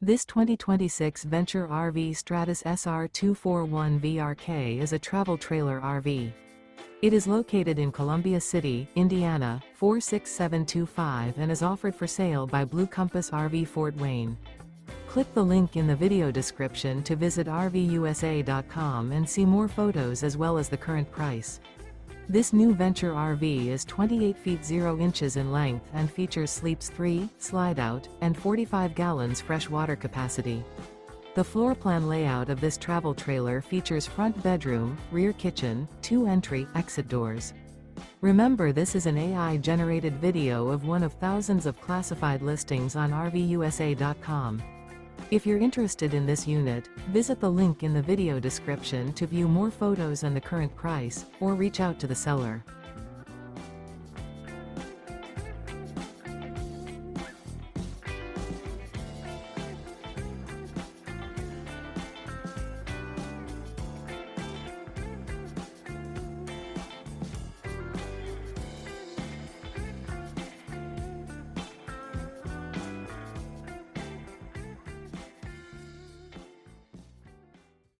This 2026 Venture RV Stratus SR241VRK is a travel trailer RV. It is located in Columbia City, Indiana, 46725 and is offered for sale by Blue Compass RV Fort Wayne. Click the link in the video description to visit RVUSA.com and see more photos as well as the current price. This new Venture RV is 28 feet 0 inches in length and features sleeps 3, slide-out, and 45 gallons fresh water capacity. The floor plan layout of this travel trailer features front bedroom, rear kitchen, 2 entry/exit doors. Remember, this is an AI-generated video of one of thousands of classified listings on RVUSA.com. If you're interested in this unit, visit the link in the video description to view more photos and the current price, or reach out to the seller.